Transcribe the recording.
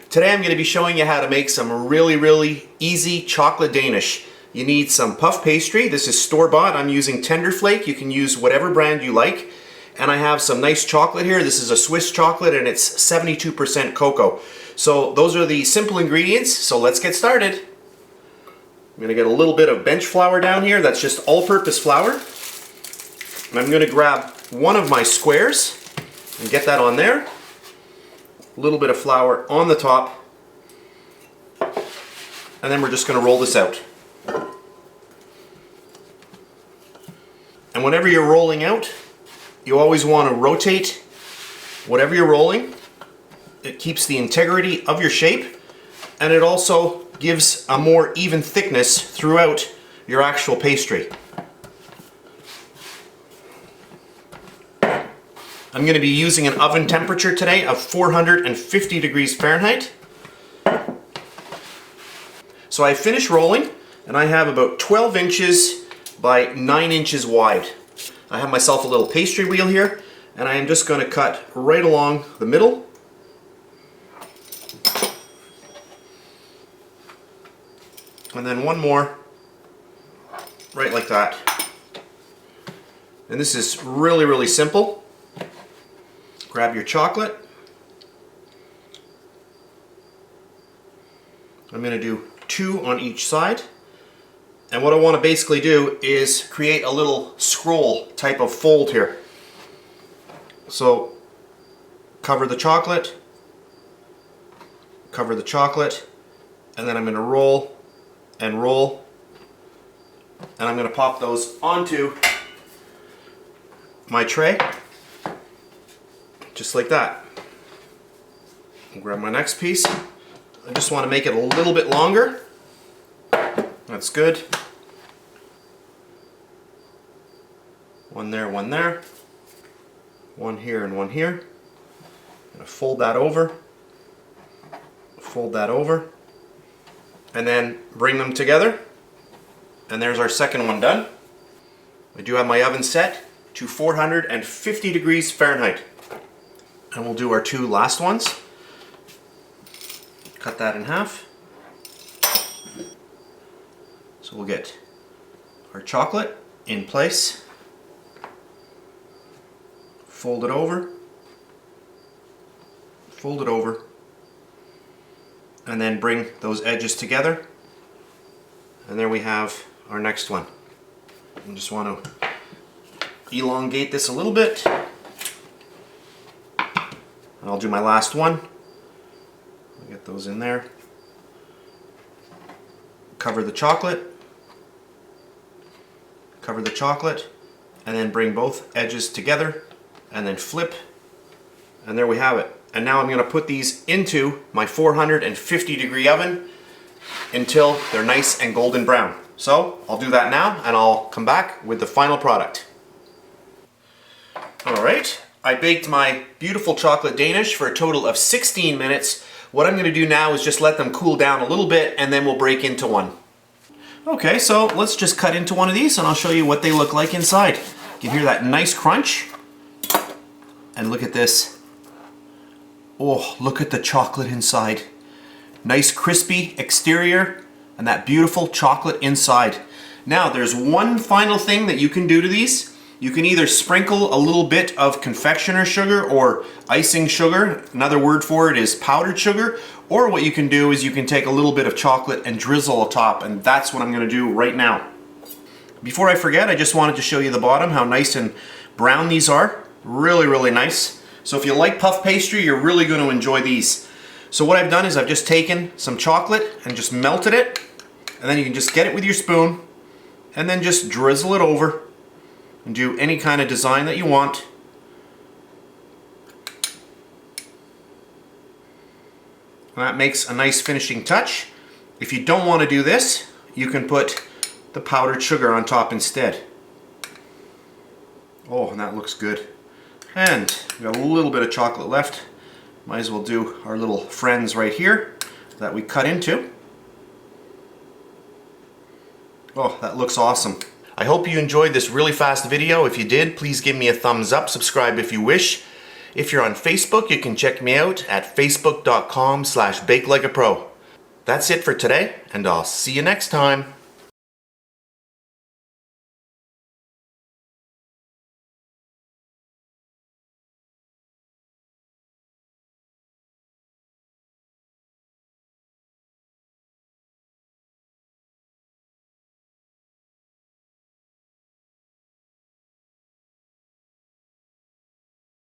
Today I'm going to be showing you how to make some really easy chocolate Danish. You need some puff pastry. This is store-bought. I'm using Tenderflake. You can use whatever brand you like. And I have some nice chocolate here. This is a Swiss chocolate and it's 72% cocoa. So those are the simple ingredients. So let's get started. I'm going to get a little bit of bench flour down here. That's just all-purpose flour. And I'm going to grab one of my squares and get that on there. A little bit of flour on the top. And then we're just going to roll this out. And whenever you're rolling out, you always want to rotate whatever you're rolling. It keeps the integrity of your shape, and it also gives a more even thickness throughout your actual pastry. I'm going to be using an oven temperature today of 450 degrees Fahrenheit. So I finished rolling, and I have about 12 inches by 9 inches wide. I have myself a little pastry wheel here, and I am just going to cut right along the middle. And then one more, right like that. And this is really simple. Grab your chocolate. I'm going to do 2 on each side. And what I want to basically do is create a little scroll type of fold here. So cover the chocolate, and then I'm going to roll and roll, and I'm going to pop those onto my tray, just like that. I'll grab my next piece. I just want to make it a little bit longer. That's good. One there, one there. One here and one here. I'm going to fold that over. Fold that over. And then bring them together. And there's our second one done. I do have my oven set to 450 degrees Fahrenheit. And we'll do our 2 last ones. Cut that in half. So we'll get our chocolate in place, fold it over, and then bring those edges together. And there we have our next one. I just want to elongate this a little bit. And I'll do my last one. I'll get those in there. Cover the chocolate, and then bring both edges together, and then flip, and there we have it. And now I'm going to put these into my 450 degree oven until they're nice and golden brown. So I'll do that now, and I'll come back with the final product. Alright, I baked my beautiful chocolate Danish for a total of 16 minutes. What I'm going to do now is just let them cool down a little bit, and then we'll break into one. Okay, so let's just cut into one of these and I'll show you what they look like inside. You can hear that nice crunch. And look at this. Oh, look at the chocolate inside. Nice crispy exterior and that beautiful chocolate inside. Now, there's one final thing that you can do to these. You can either sprinkle a little bit of confectioner sugar or icing sugar. Another word for it is powdered sugar. Or what you can do is you can take a little bit of chocolate and drizzle on top, and that's what I'm going to do right now. Before I forget, I just wanted to show you the bottom, how nice and brown these are. Really nice. So if you like puff pastry, you're really going to enjoy these. So what I've done is I've just taken some chocolate and just melted it, and then you can just get it with your spoon and then just drizzle it over and do any kind of design that you want. And that makes a nice finishing touch. If you don't want to do this, you can put the powdered sugar on top instead. Oh, and that looks good. And we got a little bit of chocolate left. Might as well do our little friends right here that we cut into. Oh, that looks awesome. I hope you enjoyed this really fast video. If you did, please give me a thumbs up, subscribe if you wish. If you're on Facebook, you can check me out at facebook.com/BakeLikeAPro. That's it for today, and I'll see you next time.